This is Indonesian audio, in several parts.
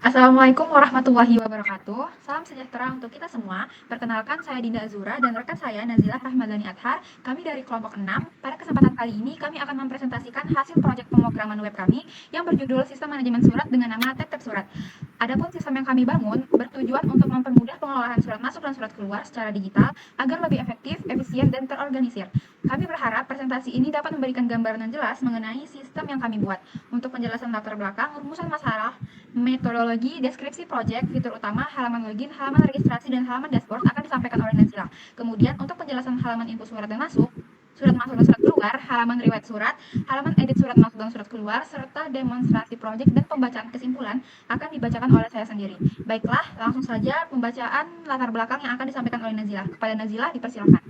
Assalamualaikum warahmatullahi wabarakatuh. Salam sejahtera untuk kita semua. Perkenalkan, saya Dinda Azura dan rekan saya Nazilah Rahmadani Adhar. Kami dari kelompok 6. Pada kesempatan kali ini, kami akan mempresentasikan hasil proyek pemrograman web kami yang berjudul Sistem Manajemen Surat dengan nama Tap-Tap Surat. Adapun sistem yang kami bangun bertujuan untuk mempermudah pengelolaan surat masuk dan surat keluar secara digital agar lebih efektif, efisien, dan terorganisir. Kami berharap presentasi ini dapat memberikan gambaran yang jelas mengenai sistem yang kami buat. Untuk penjelasan latar belakang, rumusan masalah, metodologi, deskripsi proyek, fitur utama, halaman login, halaman registrasi, dan halaman dashboard akan disampaikan oleh Nazila. Kemudian, untuk penjelasan halaman input surat dan masuk dan surat keluar, halaman riwayat surat, halaman edit surat masuk dan surat keluar, serta demonstrasi proyek dan pembacaan kesimpulan akan dibacakan oleh saya sendiri. Baiklah, langsung saja pembacaan latar belakang yang akan disampaikan oleh Nazila. Kepada Nazila, dipersilakan.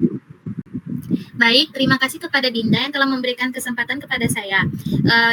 Baik, terima kasih kepada Dinda yang telah memberikan kesempatan kepada saya.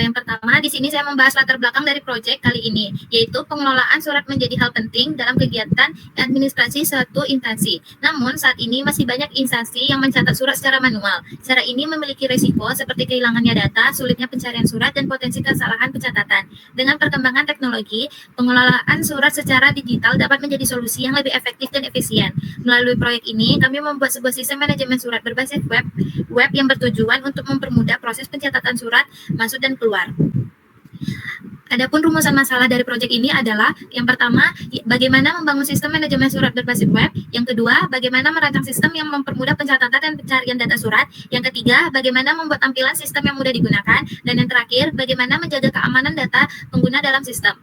Yang pertama, di sini saya membahas latar belakang dari proyek kali ini, yaitu pengelolaan surat menjadi hal penting dalam kegiatan administrasi suatu instansi. Namun, saat ini masih banyak instansi yang mencatat surat secara manual. Cara ini memiliki risiko seperti kehilangannya data, sulitnya pencarian surat, dan potensi kesalahan pencatatan. Dengan perkembangan teknologi, pengelolaan surat secara digital dapat menjadi solusi yang lebih efektif dan efisien. Melalui proyek ini, kami membuat sebuah sistem manajemen surat berbasis web yang bertujuan untuk mempermudah proses pencatatan surat masuk dan keluar. Adapun rumusan masalah dari proyek ini adalah yang pertama, bagaimana membangun sistem manajemen surat berbasis web. Yang kedua, bagaimana merancang sistem yang mempermudah pencatatan dan pencarian data surat. Yang ketiga, bagaimana membuat tampilan sistem yang mudah digunakan. Dan yang terakhir, bagaimana menjaga keamanan data pengguna dalam sistem.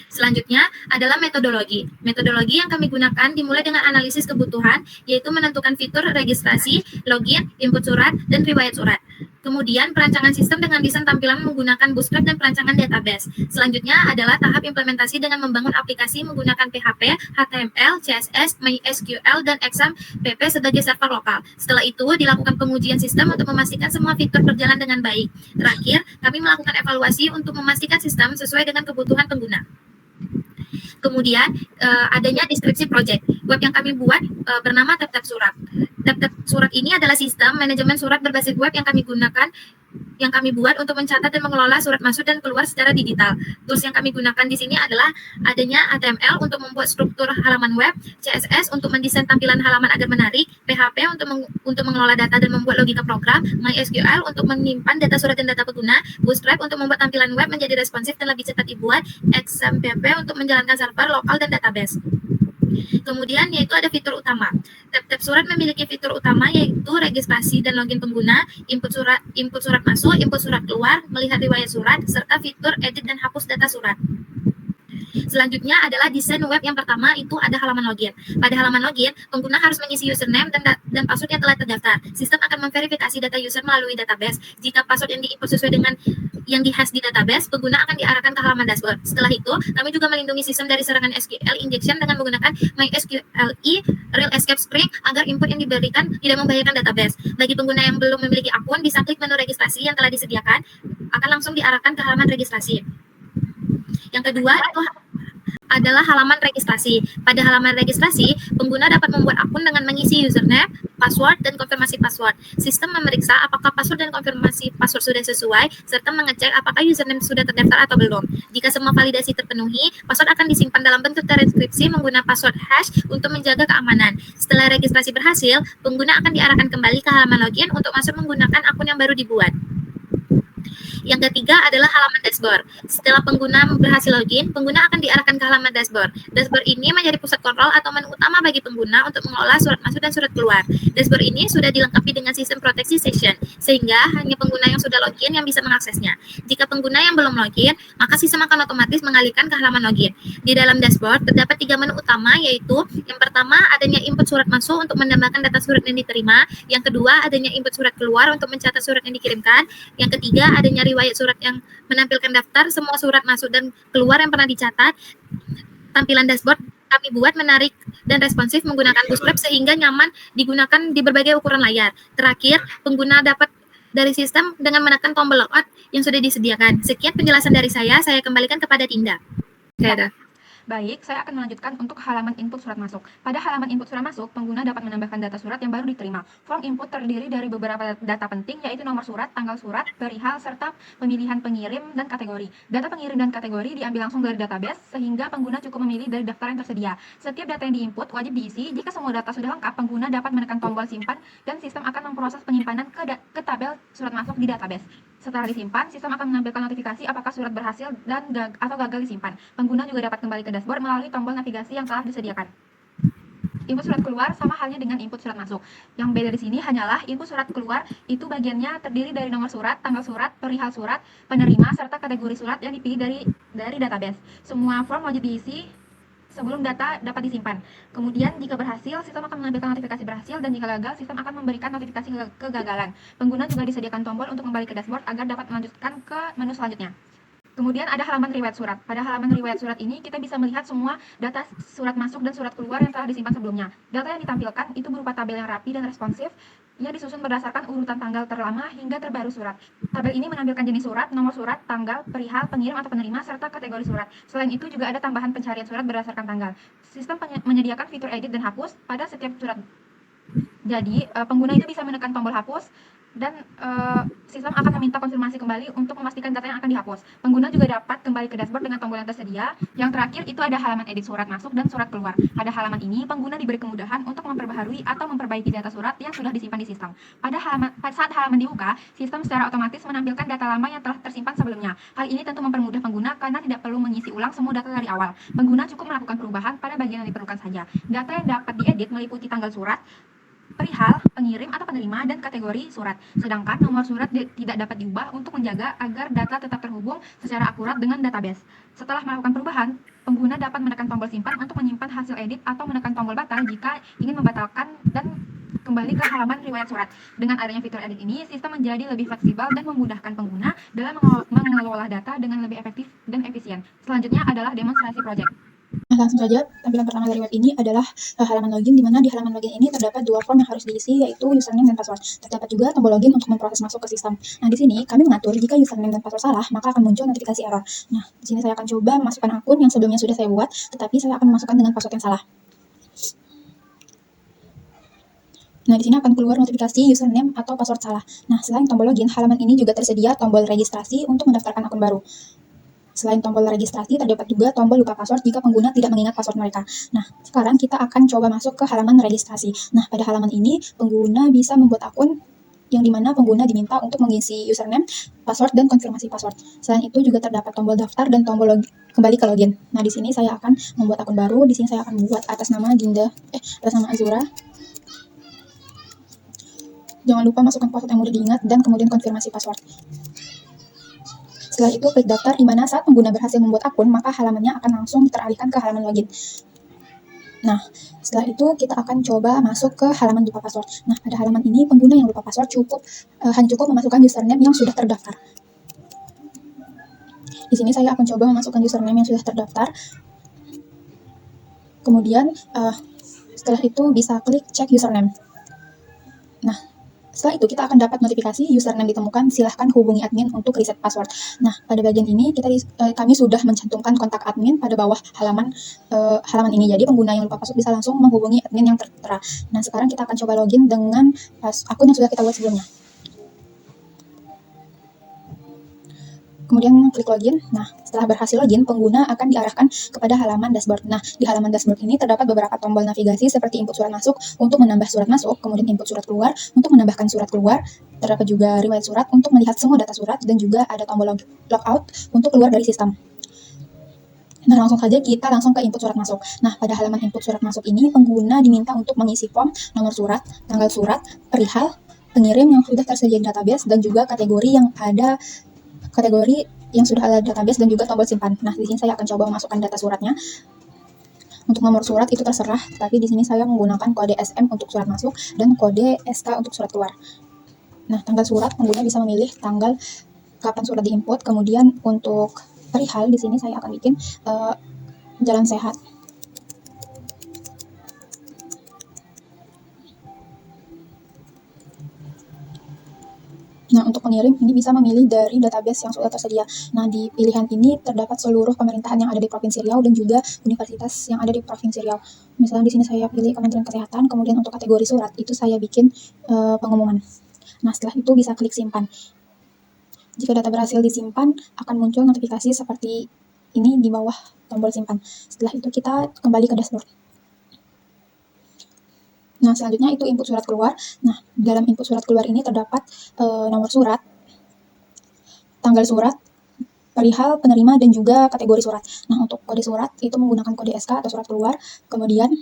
Selanjutnya adalah metodologi. Metodologi yang kami gunakan dimulai dengan analisis kebutuhan, yaitu menentukan fitur registrasi, login, input surat, dan riwayat surat. Kemudian perancangan sistem dengan desain tampilan menggunakan Bootstrap dan perancangan database. Selanjutnya adalah tahap implementasi dengan membangun aplikasi menggunakan PHP, HTML, CSS, MySQL, dan XAMPP sebagai server lokal. Setelah itu dilakukan pengujian sistem untuk memastikan semua fitur berjalan dengan baik. Terakhir, kami melakukan evaluasi untuk memastikan sistem sesuai dengan kebutuhan pengguna. Kemudian adanya deskripsi project. Web yang kami buat bernama Tap-Tap Surat. Tap-Tap Surat ini adalah sistem manajemen surat berbasis web yang kami buat untuk mencatat dan mengelola surat masuk dan keluar secara digital. Tools yang kami gunakan di sini adalah adanya HTML untuk membuat struktur halaman web, CSS untuk mendesain tampilan halaman agar menarik, PHP untuk mengelola data dan membuat logika program, MySQL untuk menyimpan data surat dan data pengguna, Bootstrap untuk membuat tampilan web menjadi responsif dan lebih cepat dibuat, XAMPP untuk menjalankan server lokal dan database. Kemudian yaitu ada fitur utama. Tap-Tap Surat memiliki fitur utama yaitu registrasi dan login pengguna, input surat masuk, input surat keluar, melihat riwayat surat, serta fitur edit dan hapus data surat. Selanjutnya adalah desain web yang pertama itu ada halaman login. Pada halaman login, pengguna harus mengisi username dan password yang telah terdaftar. Sistem akan memverifikasi data user melalui database. Jika password yang diinput sesuai dengan yang di-hash di database, pengguna akan diarahkan ke halaman dashboard. Setelah itu, kami juga melindungi sistem dari serangan SQL injection dengan menggunakan MySQLi Real Escape Spring agar input yang diberikan tidak membahayakan database. Bagi pengguna yang belum memiliki akun, bisa klik menu registrasi yang telah disediakan, akan langsung diarahkan ke halaman registrasi. Yang kedua itu adalah halaman registrasi. Pada halaman registrasi, pengguna dapat membuat akun dengan mengisi username, password, dan konfirmasi password. Sistem memeriksa apakah password dan konfirmasi password sudah sesuai, serta mengecek apakah username sudah terdaftar atau belum. Jika semua validasi terpenuhi, password akan disimpan dalam bentuk terenkripsi menggunakan password hash untuk menjaga keamanan. Setelah registrasi berhasil, pengguna akan diarahkan kembali ke halaman login untuk masuk menggunakan akun yang baru dibuat. Yang ketiga adalah halaman dashboard. Setelah pengguna berhasil login, pengguna akan diarahkan ke halaman dashboard. Dashboard ini menjadi pusat kontrol atau menu utama bagi pengguna untuk mengelola surat masuk dan surat keluar. Dashboard ini sudah dilengkapi dengan sistem proteksi session, sehingga hanya pengguna yang sudah login yang bisa mengaksesnya. Jika pengguna yang belum login, maka sistem akan otomatis mengalihkan ke halaman login. Di dalam dashboard terdapat 3 menu utama, yaitu yang pertama adanya input surat masuk untuk menambahkan data surat yang diterima, yang kedua adanya input surat keluar untuk mencatat surat yang dikirimkan, yang ketiga adanya riwayat surat yang menampilkan daftar semua surat masuk dan keluar yang pernah dicatat. Tampilan dashboard kami buat menarik dan responsif menggunakan Bootstrap sehingga nyaman digunakan di berbagai ukuran layar. Terakhir, pengguna dapat dari sistem dengan menekan tombol logout yang sudah disediakan. Sekian penjelasan dari saya kembalikan kepada Dinda. Ya. Baik, saya akan melanjutkan untuk halaman input surat masuk. Pada halaman input surat masuk, pengguna dapat menambahkan data surat yang baru diterima. Form input terdiri dari beberapa data penting, yaitu nomor surat, tanggal surat, perihal, serta pemilihan pengirim dan kategori. Data pengirim dan kategori diambil langsung dari database, sehingga pengguna cukup memilih dari daftar yang tersedia. Setiap data yang diinput wajib diisi. Jika semua data sudah lengkap, pengguna dapat menekan tombol simpan dan sistem akan memproses penyimpanan ke tabel surat masuk di database. Setelah disimpan, sistem akan menampilkan notifikasi apakah surat berhasil atau gagal disimpan. Pengguna juga dapat kembali ke dashboard melalui tombol navigasi yang telah disediakan. Input surat keluar sama halnya dengan input surat masuk. Yang beda di sini hanyalah input surat keluar itu bagiannya terdiri dari nomor surat, tanggal surat, perihal surat, penerima, serta kategori surat yang dipilih dari database. Semua form wajib diisi sebelum data dapat disimpan. Kemudian jika berhasil, sistem akan menampilkan notifikasi berhasil, dan jika gagal, sistem akan memberikan notifikasi kegagalan. Pengguna juga disediakan tombol untuk kembali ke dashboard agar dapat melanjutkan ke menu selanjutnya. Kemudian ada halaman riwayat surat. Pada halaman riwayat surat ini kita bisa melihat semua data surat masuk dan surat keluar yang telah disimpan sebelumnya. Data yang ditampilkan itu berupa tabel yang rapi dan responsif yang disusun berdasarkan urutan tanggal terlama hingga terbaru surat. Tabel ini menampilkan jenis surat, nomor surat, tanggal, perihal, pengirim atau penerima, serta kategori surat. Selain itu juga ada tambahan pencarian surat berdasarkan tanggal. Sistem menyediakan fitur edit dan hapus pada setiap surat. Jadi, pengguna itu bisa menekan tombol hapus dan sistem akan meminta konfirmasi kembali untuk memastikan data yang akan dihapus. Pengguna juga dapat kembali ke dashboard dengan tombol yang tersedia. Yang terakhir itu ada halaman edit surat masuk dan surat keluar. Pada halaman ini, pengguna diberi kemudahan untuk memperbaharui atau memperbaiki data surat yang sudah disimpan di sistem. Saat halaman dibuka, sistem secara otomatis menampilkan data lama yang telah tersimpan sebelumnya. Hal ini tentu mempermudah pengguna karena tidak perlu mengisi ulang semua data dari awal. Pengguna cukup melakukan perubahan pada bagian yang diperlukan saja. Data yang dapat diedit meliputi tanggal surat, perihal, pengirim atau penerima, dan kategori surat. Sedangkan nomor surat tidak dapat diubah untuk menjaga agar data tetap terhubung secara akurat dengan database. Setelah melakukan perubahan, pengguna dapat menekan tombol simpan untuk menyimpan hasil edit atau menekan tombol batal jika ingin membatalkan dan kembali ke halaman riwayat surat. Dengan adanya fitur edit ini, sistem menjadi lebih fleksibel dan memudahkan pengguna dalam mengelola data dengan lebih efektif dan efisien. Selanjutnya adalah demonstrasi project. Nah, langsung saja, tampilan pertama dari web ini adalah halaman login, di mana di halaman login ini terdapat dua form yang harus diisi, yaitu username dan password. Terdapat juga tombol login untuk memproses masuk ke sistem. Nah, di sini kami mengatur jika username dan password salah, maka akan muncul notifikasi error. Nah, di sini saya akan coba memasukkan akun yang sebelumnya sudah saya buat, tetapi saya akan memasukkan dengan password yang salah. Nah, di sini akan keluar notifikasi username atau password salah. Nah, selain tombol login, halaman ini juga tersedia tombol registrasi untuk mendaftarkan akun baru. Selain tombol registrasi, terdapat juga tombol lupa password jika pengguna tidak mengingat password mereka. Nah, sekarang kita akan coba masuk ke halaman registrasi. Nah, pada halaman ini, pengguna bisa membuat akun yang dimana pengguna diminta untuk mengisi username, password, dan konfirmasi password. Selain itu juga terdapat tombol daftar dan tombol kembali ke login. Nah, di sini saya akan membuat akun baru. Di sini saya akan membuat atas nama Azura. Jangan lupa masukkan password yang mudah diingat dan kemudian konfirmasi password. Setelah itu, klik daftar, di mana saat pengguna berhasil membuat akun, maka halamannya akan langsung teralihkan ke halaman login. Nah, setelah itu kita akan coba masuk ke halaman lupa password. Nah, pada halaman ini, pengguna yang lupa password hanya cukup memasukkan username yang sudah terdaftar. Di sini saya akan coba memasukkan username yang sudah terdaftar. Kemudian, setelah itu bisa klik cek username. Nah, setelah itu kita akan dapat notifikasi username ditemukan, silahkan hubungi admin untuk reset password. Nah, pada bagian ini kami sudah mencantumkan kontak admin pada bawah halaman ini. Jadi pengguna yang lupa password bisa langsung menghubungi admin yang tertera. Nah, sekarang kita akan coba login dengan akun yang sudah kita buat sebelumnya. Kemudian klik login. Nah, setelah berhasil login, pengguna akan diarahkan kepada halaman dashboard. Nah, di halaman dashboard ini terdapat beberapa tombol navigasi seperti input surat masuk untuk menambah surat masuk, kemudian input surat keluar untuk menambahkan surat keluar, terdapat juga riwayat surat untuk melihat semua data surat, dan juga ada tombol logout untuk keluar dari sistem. Nah, langsung saja kita langsung ke input surat masuk. Nah, pada halaman input surat masuk ini, pengguna diminta untuk mengisi form, nomor surat, tanggal surat, perihal, pengirim yang sudah tersedia di database, dan juga kategori yang sudah ada database, dan juga tombol simpan. Nah, di sini saya akan coba memasukkan data suratnya. Untuk nomor surat itu terserah, tapi di sini saya menggunakan kode SM untuk surat masuk dan kode SK untuk surat keluar. Nah, tanggal surat pengguna bisa memilih tanggal kapan surat diinput. Kemudian untuk perihal di sini saya akan bikin jalan sehat. Nah, untuk pengirim ini bisa memilih dari database yang sudah tersedia. Nah, di pilihan ini terdapat seluruh pemerintahan yang ada di Provinsi Riau dan juga universitas yang ada di Provinsi Riau. Misalnya di sini saya pilih Kementerian Kesehatan, kemudian untuk kategori surat itu saya bikin pengumuman. Nah, setelah itu bisa klik simpan. Jika data berhasil disimpan, akan muncul notifikasi seperti ini di bawah tombol simpan. Setelah itu kita kembali ke dashboard. Nah, selanjutnya itu input surat keluar. Nah, dalam input surat keluar ini terdapat nomor surat, tanggal surat, perihal penerima, dan juga kategori surat. Nah, untuk kode surat itu menggunakan kode SK atau surat keluar. Kemudian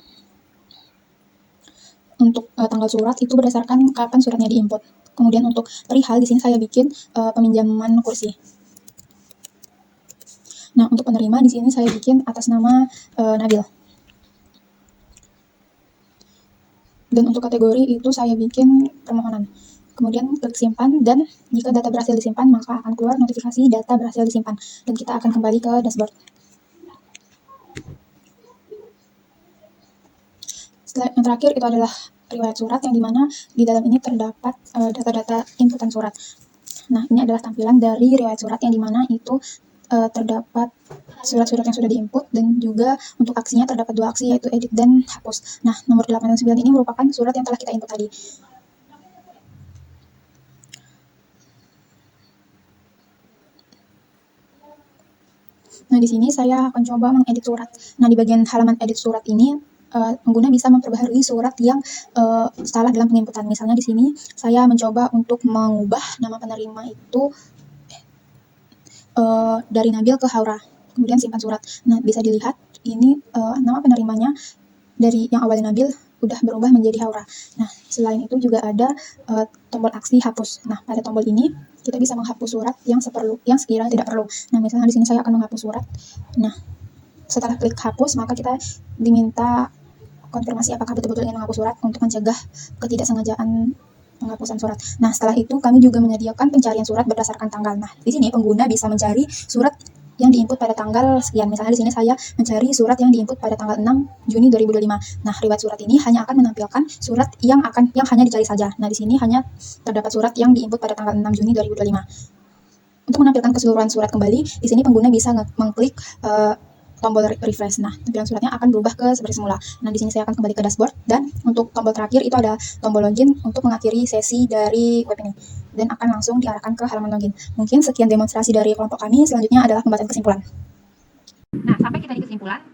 untuk tanggal surat itu berdasarkan kapan suratnya diinput. Kemudian untuk perihal di sini saya bikin peminjaman kursi. Nah, untuk penerima di sini saya bikin atas nama Nabil. Dan untuk kategori itu saya bikin permohonan. Kemudian klik simpan, dan jika data berhasil disimpan, maka akan keluar notifikasi data berhasil disimpan. Dan kita akan kembali ke dashboard. Setelah yang terakhir itu adalah riwayat surat, yang dimana di dalam ini terdapat data-data inputan surat. Nah, ini adalah tampilan dari riwayat surat, yang dimana itu terdapat surat-surat yang sudah diinput, dan juga untuk aksinya terdapat 2 aksi, yaitu edit dan hapus. Nah, nomor 8 dan 9 ini merupakan surat yang telah kita input tadi. Nah, di sini saya akan coba mengedit surat. Nah, di bagian halaman edit surat ini, pengguna bisa memperbaharui surat yang salah dalam penginputan. Misalnya di sini saya mencoba untuk mengubah nama penerima itu dari Nabil ke Haura, kemudian simpan surat. Nah, bisa dilihat ini nama penerimanya dari yang awalnya Nabil udah berubah menjadi Haura. Nah, selain itu juga ada tombol aksi hapus. Nah, pada tombol ini kita bisa menghapus surat yang sekiranya tidak perlu. Nah, misalnya di sini saya akan menghapus surat. Nah, setelah klik hapus, maka kita diminta konfirmasi apakah betul-betul ingin menghapus surat untuk mencegah ketidaksengajaan penghapusan surat. Nah, setelah itu kami juga menyediakan pencarian surat berdasarkan tanggal. Nah, di sini pengguna bisa mencari surat yang diinput pada tanggal sekian. Misalnya di sini saya mencari surat yang diinput pada tanggal 6 Juni 2025. Nah, riwayat surat ini hanya akan menampilkan surat yang hanya dicari saja. Nah, di sini hanya terdapat surat yang diinput pada tanggal 6 Juni 2025. Untuk menampilkan keseluruhan surat kembali, di sini pengguna bisa mengklik tombol refresh. Nah, tampilan suratnya akan berubah ke seperti semula. Nah, di sini saya akan kembali ke dashboard, dan untuk tombol terakhir itu ada tombol login untuk mengakhiri sesi dari web ini, dan akan langsung diarahkan ke halaman login. Mungkin sekian demonstrasi dari kelompok kami. Selanjutnya adalah pembuatan kesimpulan. Nah, sampai kita di kesimpulan,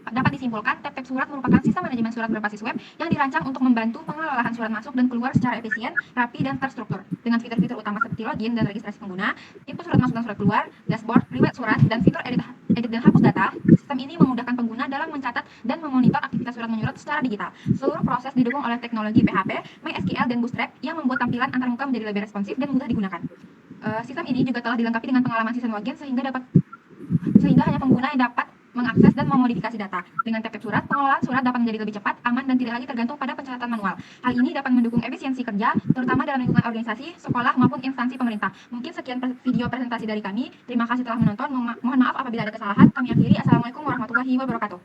dapat disimpulkan tab-tab surat merupakan sistem manajemen surat berbasis web yang dirancang untuk membantu pengelolaan surat masuk dan keluar secara efisien, rapi, dan terstruktur. Dengan fitur-fitur utama seperti login dan registrasi pengguna, input surat masuk dan surat keluar, dashboard, riwayat surat, dan fitur edit dan hapus data, sistem ini memudahkan pengguna dalam mencatat dan memonitor aktivitas surat menyurat secara digital. Seluruh proses didukung oleh teknologi PHP, MySQL, dan Bootstrap yang membuat tampilan antarmuka menjadi lebih responsif dan mudah digunakan. Sistem ini juga telah dilengkapi dengan pengalaman sistem login sehingga hanya pengguna yang dapat mengakses dan memodifikasi data. Dengan tab-tab surat, pengelolaan surat dapat menjadi lebih cepat, aman, dan tidak lagi tergantung pada pencatatan manual. Hal ini dapat mendukung efisiensi kerja, terutama dalam lingkungan organisasi, sekolah, maupun instansi pemerintah. Mungkin sekian video presentasi dari kami. Terima kasih telah menonton. Mohon maaf apabila ada kesalahan. Kami akhiri. Assalamualaikum warahmatullahi wabarakatuh.